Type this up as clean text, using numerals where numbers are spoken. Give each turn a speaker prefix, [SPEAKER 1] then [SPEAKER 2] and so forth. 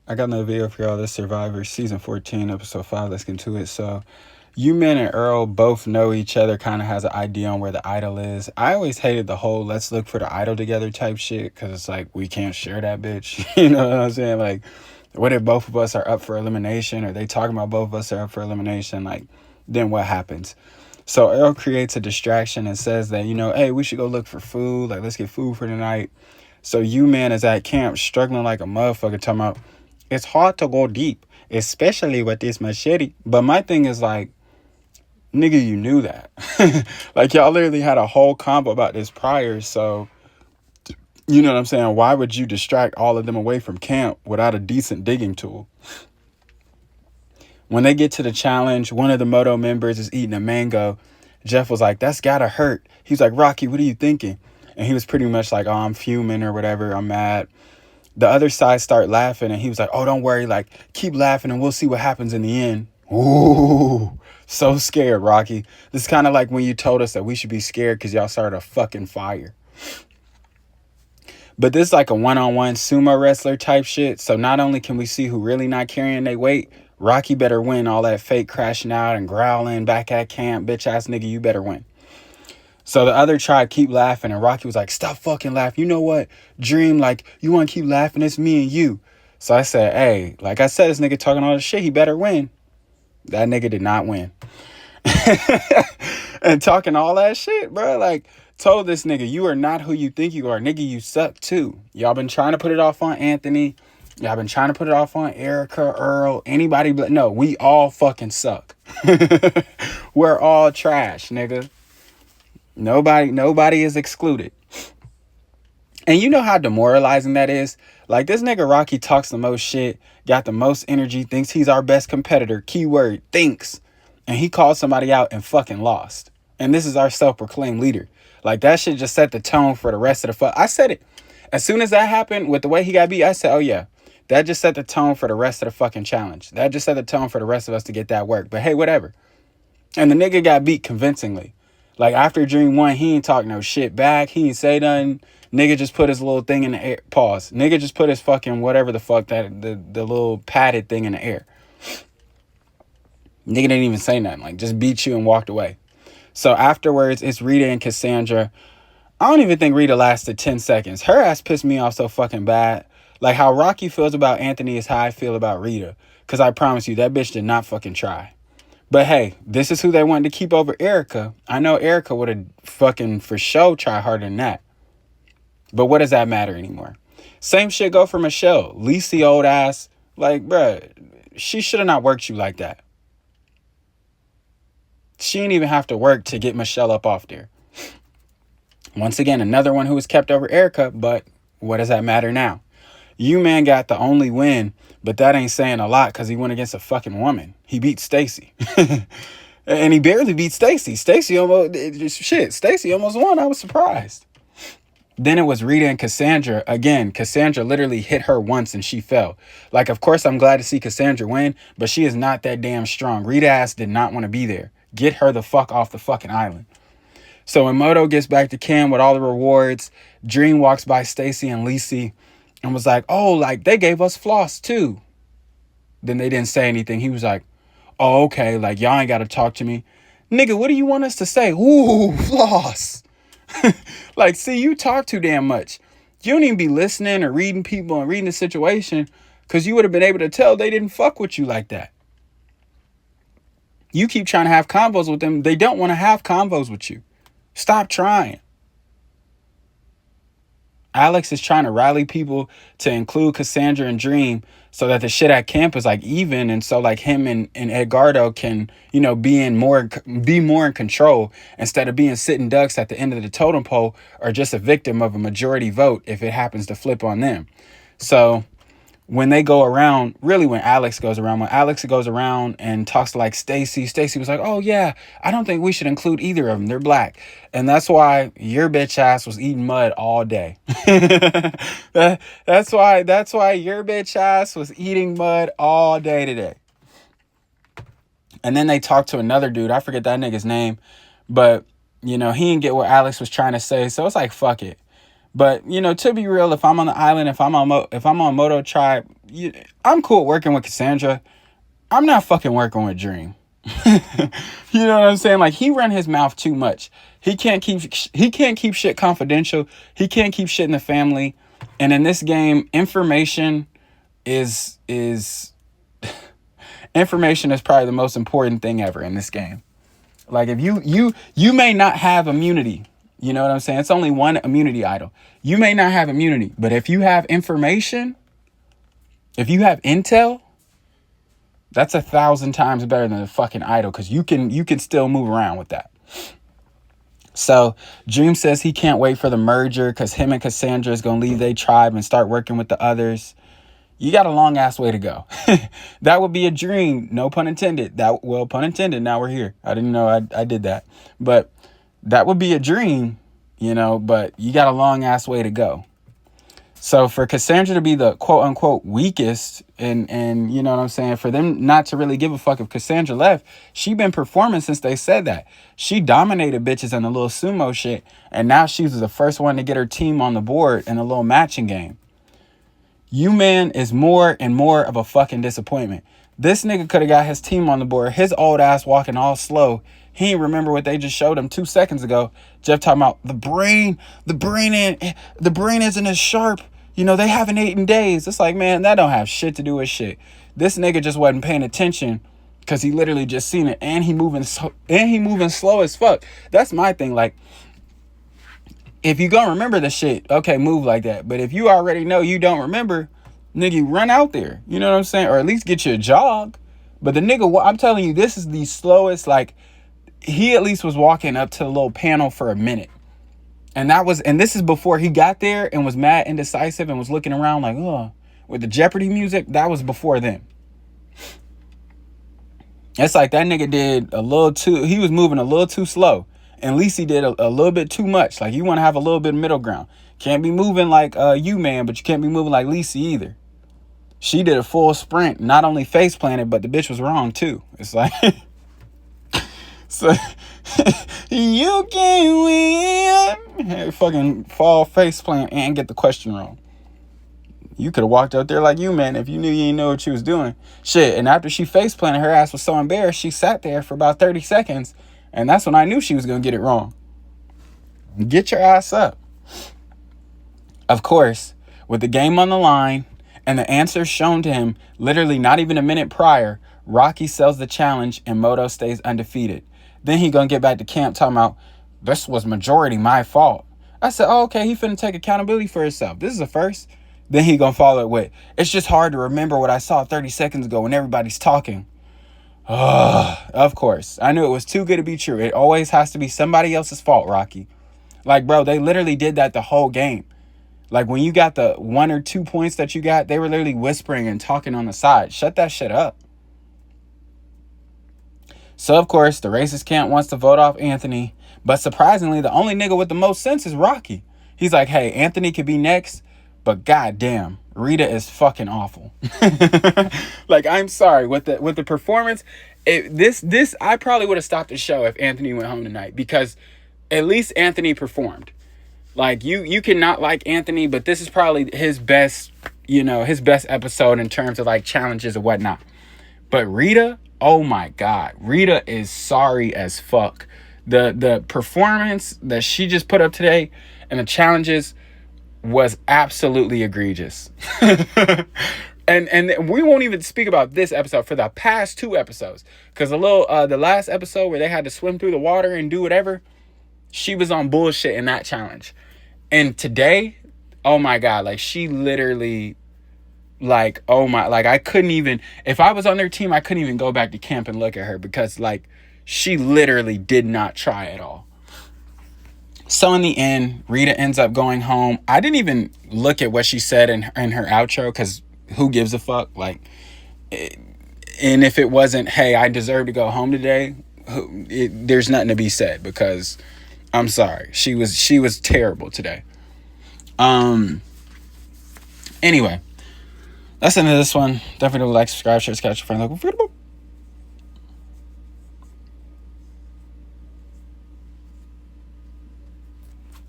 [SPEAKER 1] I got another video for y'all. This Survivor season 14, episode 5. Let's get into it. So, you men and Earl both know each other, kind of has an idea on where the idol is. I always hated the whole let's look for the idol together type shit because it's like we can't share that bitch. You know what I'm saying? Like, what if both of us are up for elimination or they talking about both of us are up for elimination? Like, then what happens? So, Earl creates a distraction and says that, hey, we should go look for food. Like, let's get food for tonight. So, you man is at camp struggling like a motherfucker, talking about it's hard to go deep, especially with this machete. But my thing is like, nigga, you knew that. Like, y'all literally had a whole combo about this prior. So, you know what I'm saying? Why would you distract all of them away from camp without a decent digging tool? When they get to the challenge, one of the Moto members is eating a mango. Jeff was like, that's gotta hurt. He's like, Rocky, what are you thinking? And he was pretty much like, oh, I'm fuming or whatever. I'm mad. The other side start laughing and he was like, oh, don't worry, like keep laughing and we'll see what happens in the end. Ooh, so scared, Rocky. This is kind of like when you told us that we should be scared because y'all started a fucking fire. But this is like a one-on-one sumo wrestler type shit. So not only can we see who really not carrying their weight, Rocky better win all that fake crashing out and growling back at camp. Bitch ass nigga, you better win. So the other tribe keep laughing and Rocky was like, stop fucking laughing. You know what? Dream, like, you want to keep laughing? It's me and you. So I said, hey, like I said, this nigga talking all this shit. He better win. That nigga did not win. And talking all that shit, bro. Like, told this nigga, you are not who you think you are. Nigga, you suck too. Y'all been trying to put it off on Anthony. Y'all been trying to put it off on Erica, Earl, anybody. But no, we all fucking suck. We're all trash, nigga. Nobody is excluded. And you know how demoralizing that is? Like, this nigga Rocky talks the most shit, got the most energy, thinks he's our best competitor. Keyword, thinks. And he called somebody out and fucking lost. And this is our self-proclaimed leader. Like, that shit just set the tone for the rest of the fuck. I said it. As soon as that happened, with the way he got beat, I said, oh yeah, that just set the tone for the rest of the fucking challenge. That just set the tone for the rest of us to get that work. But hey, whatever. And the nigga got beat convincingly. Like, after Dream 1, he ain't talk no shit back. He ain't say nothing. Nigga just put his little thing in the air. Pause. Nigga just put his fucking whatever the fuck that, the little padded thing in the air. Nigga didn't even say nothing. Like, just beat you and walked away. So afterwards, it's Rita and Cassandra. I don't even think Rita lasted 10 seconds. Her ass pissed me off so fucking bad. Like, how Rocky feels about Anthony is how I feel about Rita. Because I promise you, that bitch did not fucking try. But hey, this is who they wanted to keep over Erica. I know Erica would have fucking for sure tried harder than that. But what does that matter anymore? Same shit go for Michelle. Lacey old ass. Like, bruh, she should have not worked you like that. She didn't even have to work to get Michelle up off there. Once again, another one who was kept over Erica, but what does that matter now? You man got the only win, but that ain't saying a lot because he went against a fucking woman. He beat Stacy. And he barely beat Stacy. Stacy almost won. I was surprised. Then it was Rita and Cassandra. Again, Cassandra literally hit her once and she fell. Like, of course, I'm glad to see Cassandra win, but she is not that damn strong. Rita ass did not want to be there. Get her the fuck off the fucking island. So when Moto gets back to Cam with all the rewards, Dream walks by Stacy and Lacey and was like, oh, like, they gave us floss too. Then they didn't say anything. He was like, oh, okay, like, y'all ain't got to talk to me. Nigga, what do you want us to say? Ooh, floss. Like, see, you talk too damn much. You don't even be listening or reading people and reading the situation because you would have been able to tell they didn't fuck with you like that. You keep trying to have combos with them. They don't want to have combos with you. Stop trying. Alex is trying to rally people to include Cassandra and Dream so that the shit at camp is like even. And so like him and Edgardo can, be more in control instead of being sitting ducks at the end of the totem pole or just a victim of a majority vote if it happens to flip on them. So when they go around, really when Alex goes around and talks to like Stacy was like, oh yeah, I don't think we should include either of them. They're black. And that's why your bitch ass was eating mud all day. That's why your bitch ass was eating mud all day today. And then they talked to another dude. I forget that nigga's name. But, he didn't get what Alex was trying to say. So it's like, fuck it. But, you know, to be real, if I'm on the island, if I'm on Moto Tribe, I'm cool working with Cassandra. I'm not fucking working with Dream. You know what I'm saying? Like, he run his mouth too much. He can't keep shit confidential. He can't keep shit in the family. And in this game, information is information is probably the most important thing ever in this game. Like, if you may not have immunity. You know what I'm saying? It's only one immunity idol. You may not have immunity, but if you have information, if you have intel, that's 1,000 times better than a fucking idol, because you can still move around with that. So Dream says he can't wait for the merger because him and Cassandra is going to leave their tribe and start working with the others. You got a long ass way to go. That would be a dream. No pun intended. Well, pun intended. Now we're here. I didn't know I did that. But that would be a dream, you know, but you got a long ass way to go. So for Cassandra to be the quote unquote weakest and you know what I'm saying, for them not to really give a fuck if Cassandra left, she been performing since they said that. She dominated bitches in the little sumo shit, and now she's the first one to get her team on the board in a little matching game. U-Man is more and more of a fucking disappointment. This nigga could have got his team on the board. His old ass walking all slow. He ain't remember what they just showed him 2 seconds ago. Jeff talking about the brain isn't as sharp. You know, they haven't eaten days. It's like, man, that don't have shit to do with shit. This nigga just wasn't paying attention because he literally just seen it, and he moving slow as fuck. That's my thing. Like, if you gonna remember the shit, okay, move like that. But if you already know you don't remember, nigga, run out there. You know what I'm saying? Or at least get your jog. But the nigga, I'm telling you, this is the slowest. Like, he at least was walking up to the little panel for a minute. And this is before he got there and was mad indecisive and was looking around like, oh, with the Jeopardy music. That was before then. It's like that nigga he was moving a little too slow. And Lacey did a little bit too much. Like, you want to have a little bit of middle ground. Can't be moving like U-Man, but you can't be moving like Lacey either. She did a full sprint, not only face planted, but the bitch was wrong too. It's like, so you can win. Fucking fall face plant and get the question wrong. You could have walked out there like U-Man if you knew you didn't know what you was doing. Shit, and after she face planted, her ass was so embarrassed, she sat there for about 30 seconds. And that's when I knew she was going to get it wrong. Get your ass up. Of course, with the game on the line and the answers shown to him literally not even a minute prior, Rocky sells the challenge and Moto stays undefeated. Then he going to get back to camp talking about, this was majority my fault. I said, oh, okay, he finna take accountability for himself. This is a first. Then he going to follow it with, it's just hard to remember what I saw 30 seconds ago when everybody's talking. Of course. I knew it was too good to be true. It always has to be somebody else's fault, Rocky. Like, bro, they literally did that the whole game. Like, when you got the 1 or 2 points that you got, they were literally whispering and talking on the side. Shut that shit up. So, of course, the racist camp wants to vote off Anthony. But surprisingly, the only nigga with the most sense is Rocky. He's like, hey, Anthony could be next, but goddamn, Rita is fucking awful. Like, I'm sorry, with the performance, I probably would have stopped the show if Anthony went home tonight, because at least Anthony performed. Like, you cannot like Anthony, but this is probably his best episode in terms of like challenges and whatnot. But Rita, oh my God, Rita is sorry as fuck. The performance that she just put up today and the challenges was absolutely egregious. And we won't even speak about this episode for the past 2 episodes, because the last episode where they had to swim through the water and do whatever, she was on bullshit in that challenge. And today, oh my God, like, she literally, like, oh my, like, I couldn't even, if I was on their team, I couldn't even go back to camp and look at her, because like, she literally did not try at all. So in the end, Rita ends up going home. I didn't even look at what she said in her outro, because who gives a fuck? Like, and if it wasn't, hey, I deserve to go home today, there's nothing to be said, because I'm sorry, she was terrible today. Anyway, that's the end of this one. Don't forget to like, subscribe, share, catch your friends.